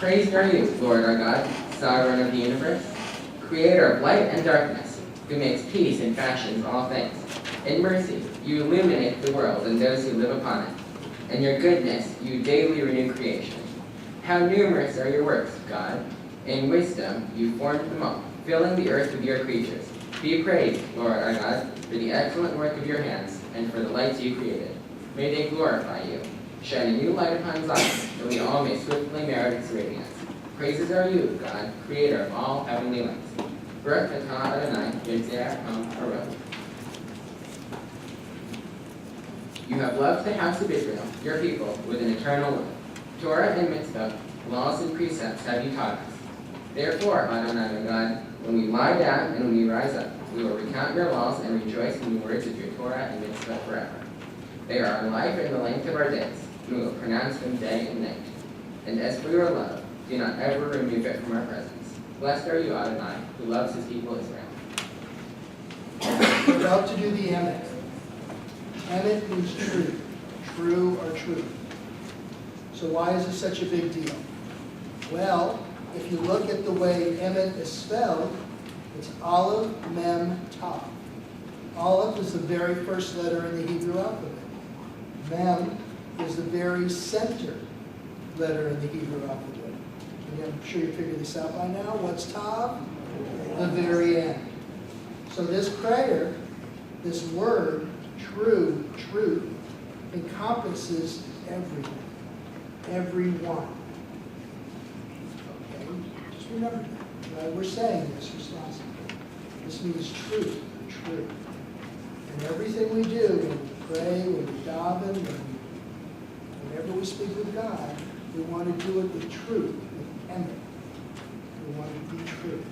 Praised are you, Lord our God, sovereign of the universe, creator of light and darkness, who makes peace and fashions all things. In mercy, you illuminate the world and those who live upon it. In your goodness, you daily renew creation. How numerous are your works, God. In wisdom, you formed them all, filling the earth with your creatures. Be praised, Lord our God, for the excellent work of your hands and for the lights you created. May they glorify you. Shed a new light upon Zion, that we all may swiftly merit its radiance. Praises are you, God, creator of all heavenly lights. Baruch atah Adonai, Yotzer HaOrot. You have loved the house of Israel, your people, with an eternal love. Torah and Mitzvah, laws and precepts have you taught us. Therefore, Adonai, my God, when we lie down and when we rise up, we will recount your laws and rejoice in the words of your Torah and Mitzvah forever. They are our life and the length of our days, and we will pronounce them day and night. And as for your love, do not ever remove it from our presence. Blessed are you, Adonai, who loves his people Israel. We're about to do the emet. Emet means truth, true or truth. So why is this such a big deal? Well, if you look at the way emet is spelled, it's Aleph, Mem, Tav. Aleph is the very first letter in the Hebrew alphabet. Mem is the very center letter in the Hebrew alphabet. And I'm sure you figured this out by now. What's Tav? The very end. So this prayer, this word, true, truth, encompasses everything. Everyone. Okay? Just remember that. Right? We're saying this responsibly. This means truth, true. And everything we do, when we pray, when we daven, whenever we speak with God, we want to do it with truth, with emet. We want it to be true.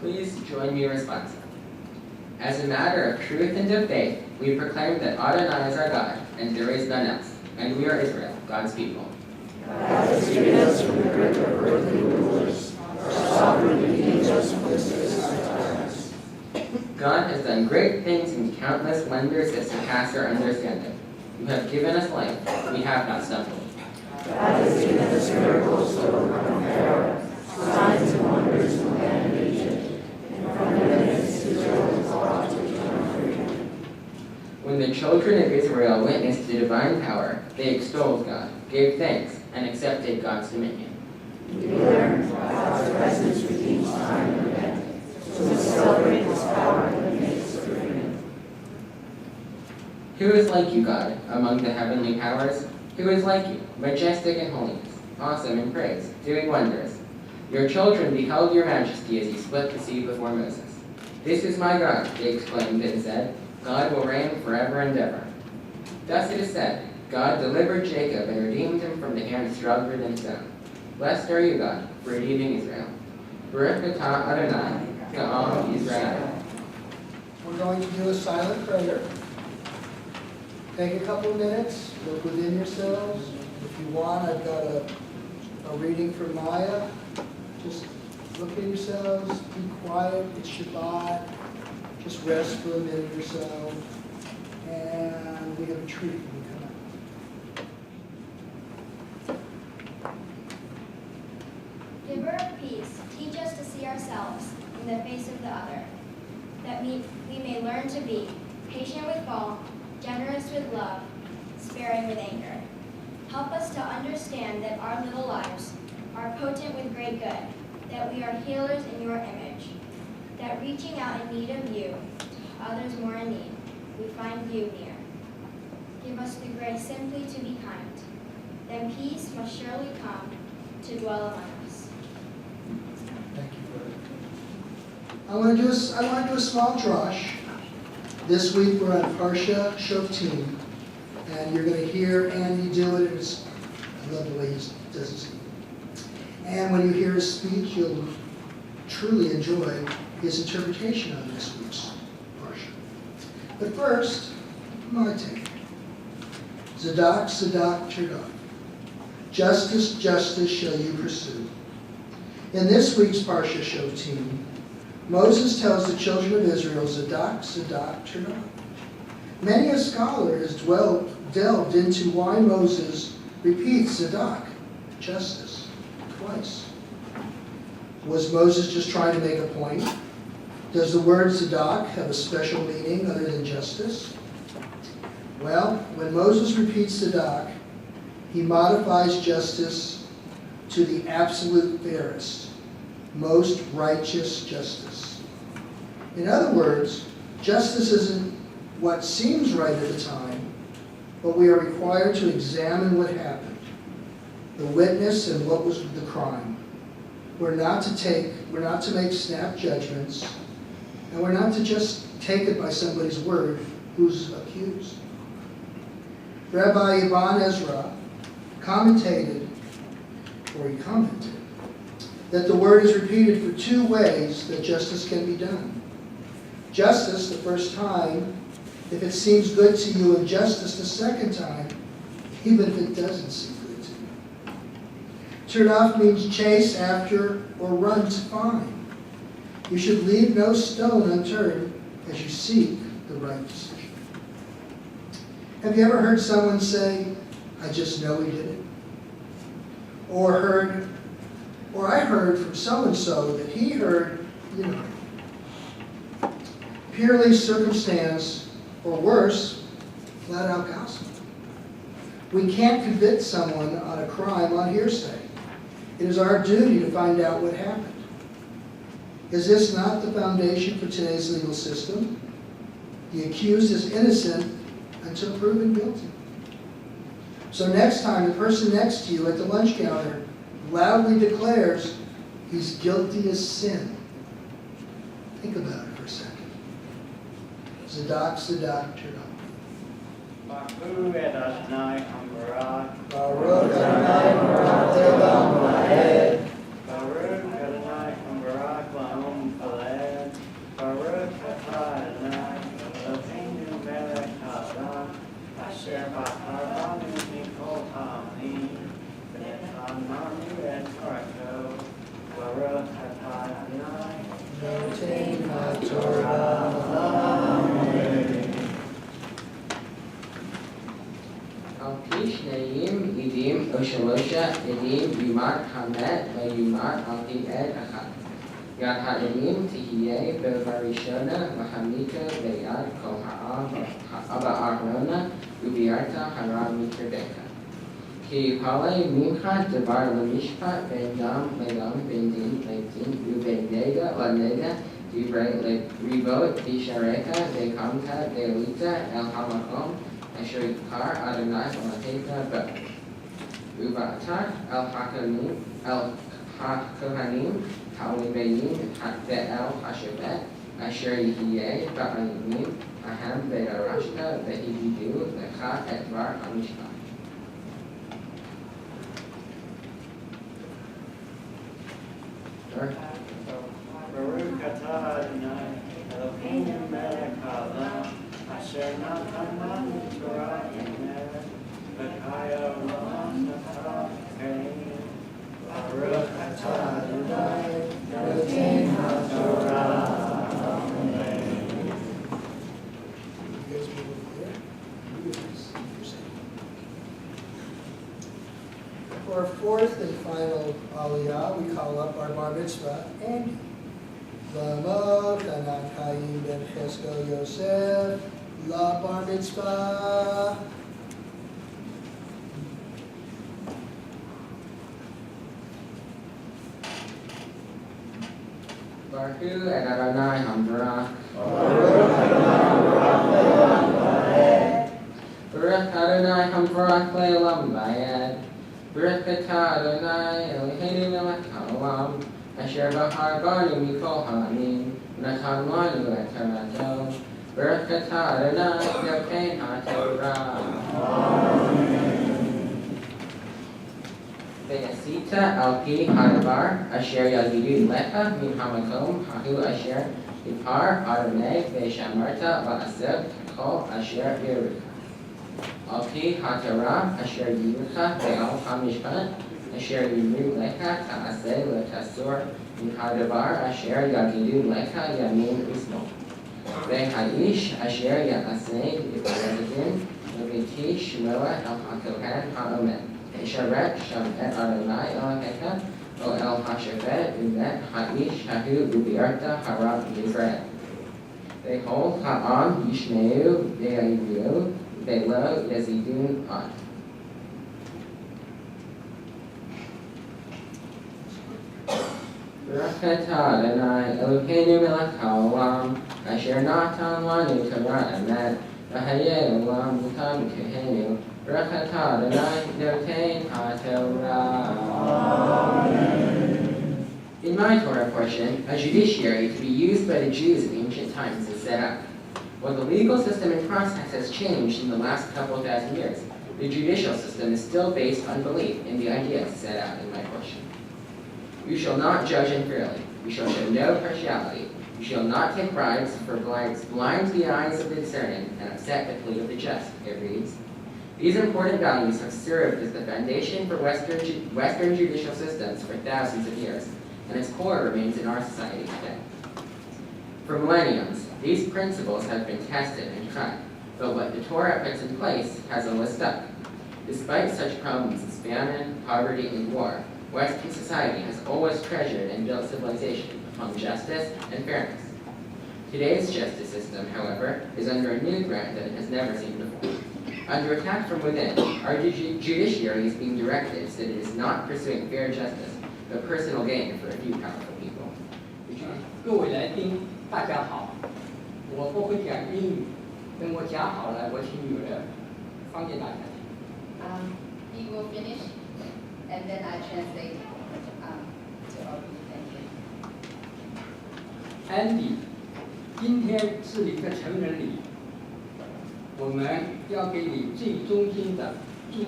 Please join me in response. As a matter of truth and of faith, we proclaim that Adonai is our God, and there is none else, and we are Israel, God's people. God has freed us from the grip of earthly rulers. Our sovereign redeems us from the service of tyrants. God has done great things and countless wonders that surpass our understanding. You have given us life, we have not stumbled. God has given us miracles that overcome Pharaoh, signs and wonders in the land of Egypt, and from their midst Israel was brought to eternal freedom. When the children of Israel witnessed the divine power, they extolled God, gave thanks, and accepted God's dominion. We learn God's presence redeems time and event, so we celebrate His power that makes us freedom. Who is like you, God, among the heavenly powers? Who is like you, majestic in holiness, awesome in praise, doing wonders? Your children beheld your majesty as you split the sea before Moses. This is my God, they exclaimed and said, God will reign forever and ever. Thus it is said, God delivered Jacob and redeemed him from the hand stronger than stone. Blessed are you, God, for redeeming Israel. Baruch atah Adonai, Ga'al Yisrael. We're going to do a silent prayer. Take a couple of minutes, look within yourselves. If you want, I've got a reading from Maya. Just look at yourselves, be quiet, it's Shabbat. Just rest for a minute or so. And we have a treat when we come out. Giver of peace, teach us to see ourselves in the face of the other, that we may learn to be patient with fault, generous with love, sparing with anger. Help us to understand that our little lives are potent with great good, that we are healers in your image, that reaching out in need of you, to others more in need, we find you near. Give us the grace simply to be kind. Then peace must surely come to dwell among us. Thank you, Bert. I want to do a small drush. This week we're on Parsha Shoftim, and you're going to hear Andy do it. I love the way he does his. And when you hear his speech, you'll truly enjoy his interpretation on this week's Parsha. But first, my take. Zadak, Zadak, Tirdak. Justice, justice shall you pursue. In this week's Parsha Shoftim, Moses tells the children of Israel, Zadak, Zadak, Tirdak. Many a scholar has delved into why Moses repeats Zadak. justice, twice. Was Moses just trying to make a point? Does the word tzedak have a special meaning other than justice? Well, when Moses repeats tzedak, he modifies justice to the absolute fairest, most righteous justice. In other words, justice isn't what seems right at the time, but we are required to examine what happened, the witness and what was the crime. We're not to make snap judgments, and we're not to just take it by somebody's word who's accused. Rabbi Ibn Ezra commented that the word is repeated for two ways that justice can be done. Justice the first time, if it seems good to you, and justice the second time, even if it doesn't seem good to you. Turdaf means chase after or run to find. You should leave no stone unturned as you seek the right decision. Have you ever heard someone say, I just know he did it? Or I heard from so-and-so that he heard, purely circumstance, or worse, flat-out gossip. We can't convict someone on a crime on hearsay. It is our duty to find out what happened. Is this not the foundation for today's legal system? The accused is innocent until proven guilty. So next time the person next to you at the lunch counter loudly declares he's guilty as sin, think about it for a second. Tzedak, Turdaf. Baruch Adonai Hambarak. Baruch Adonai Barak Le'olam Va'ed. Baruch Adonai Hambarak La'om Va'ed. Baruch Atah Adonai Eloheinu Melech Haolam Asher B'haranu Mikol Ha'amim V'nechamanu et Torako. Baruch Atah Adonai Notein HaTorah. Al-Pi Shnayim Idim Oshalosha Idim Yumat Hamet Vayumat Al-Pi Ed Achad Yad Ha'edim Tihiyeh Bevarishona V'hamita V'yad Kol Ha'aba Arona Ubiarta Hara Mikradeka Ki Palei Mincha Devar Lamishpat Ben Yam Lelam Ben Din Leitin Uben Nega Lanega Divrei Rivot Dishareka De Kamka De Lita El Hamakom Asher Yikar Adonai V'Mateka Be Uvatar El HaKohanim Ha'Leveim Ve'el HaShevet Asher Yihiyeh Ba'ayimim Ahem Ve'arashta Ve'hividu Lecha Etvar HaMishpat. Baruch Atah Adonai Eloheinu Melech Haolam Asher Natan Torah Emet V'chaya Olam Natan Kein. Baruch Atah Adonai Eloheinu HaTorah. Amen. You guys move over there. For our fourth and final aliyah, we call up our bar mitzvah, Andy. V'amor Kanan Chaim ben Cheskel Yosef, la bar mitzvah. Baruch Adonai Hambarak. Baruch Adonai Hambarak Le'olam Va'ed. Baruch Atah Adonai Eloheinu Melech Haolam Asher Bahar Banu Mikol Ha'amim Natan Lanu Et Torato Baruch Atah Adonai Notein HaTorah. Ve'asita Al-Pi Hadavar Asher Yagidu Lecha Min HaMakom Hahu Asher Yipar Adonai Ve'shamarta Va'aseh Kol Asher Yerucha Al-Pi HaTorah Asher Yirucha Ve'al HaMishpat Asher Yiru Lecha Ta'aseh Le'tasur Min Hadavar Asher Yagidu Lecha Yamin Usmo Ve'ha'ish Asher Ya'aseh Yiparadim Le'viti Shmuel El HaKohen HaOmed Sharet Shem Et Adonai Elohecha O El HaShavet Uvet Ha'ish Hahu Ubiarta Hara Yisrael. Behold Ha'am Yishmeu Ve'ayu Ve'lo Yazidun Ad. Barakata Adonai Eloheinu melech haolam asher natan lanu Torah emet v'hayeh olam v'tam kehenu Barakata Adonai noten haTorah. In my Torah portion, a judiciary to be used by the Jews in ancient times is set up. While the legal system and process has changed in the last couple thousand years, the judicial system is still based on belief in the ideas set out in my portion. You shall not judge unfairly. You shall show no partiality. You shall not take bribes, for bribes blind the eyes of the discerning and upset the plea of the just, it reads. These important values have served as the foundation for Western judicial systems for thousands of years, and its core remains in our society today. For millenniums, these principles have been tested and tried, but what the Torah puts in place has always stuck. Despite such problems as famine, poverty, and war, Western society has always treasured and built civilization upon justice and fairness. Today's justice system, however, is under a new threat that it has never seen before. Under attack from within, our judiciary is being directed so that it is not pursuing fair justice, but personal gain for a few powerful people. 各位来宾，大家好，我不会讲英语，等我讲好了，我请女儿翻给大家听。He will finish, and then I translate to all of you. Thank you. Andy，今天是你的成人礼，我们要给你最衷心的祝福。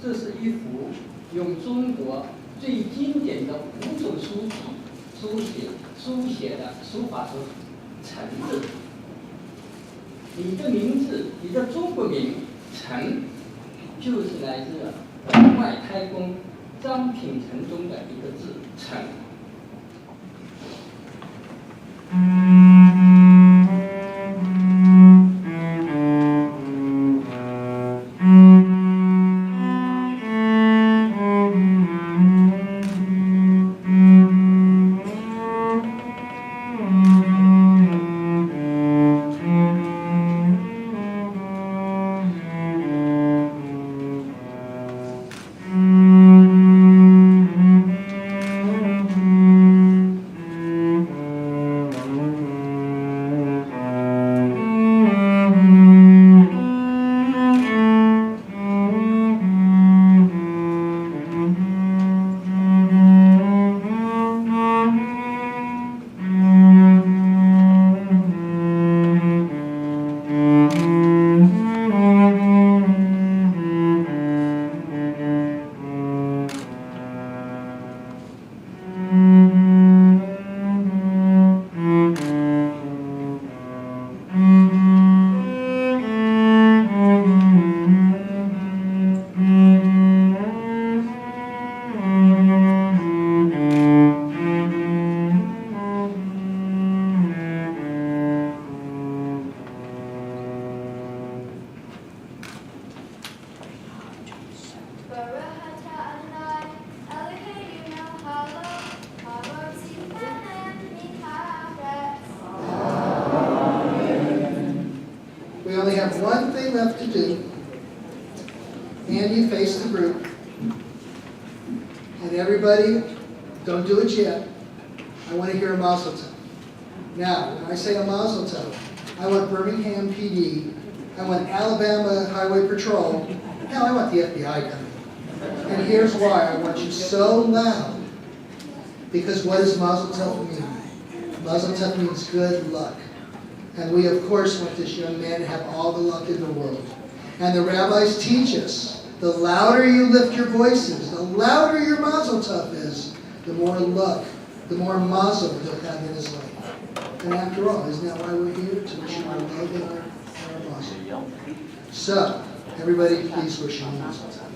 这是一幅用中国最经典的5种书体书写的书法手陈字。你的名字，你的中国名陈，就是来自外太公张品成中的一个字陈。We only have one thing left to do. Andy, face the group. And everybody, don't do it yet. I want to hear a mazel tov. Now, when I say a mazel tov, I want Birmingham PD, I want Alabama Highway Patrol, hell, I want the FBI coming. And here's why I want you so loud. Because what does mazel tov mean? Mazel tov means good luck. And we, of course, want this young man to have all the luck in the world. And the rabbis teach us, the louder you lift your voices, the louder your mazel tov is, the more luck, the more mazel he'll have in his life. And after all, isn't that why we're here? To wish him our love and our mazel. So, everybody please wish him mazel tov.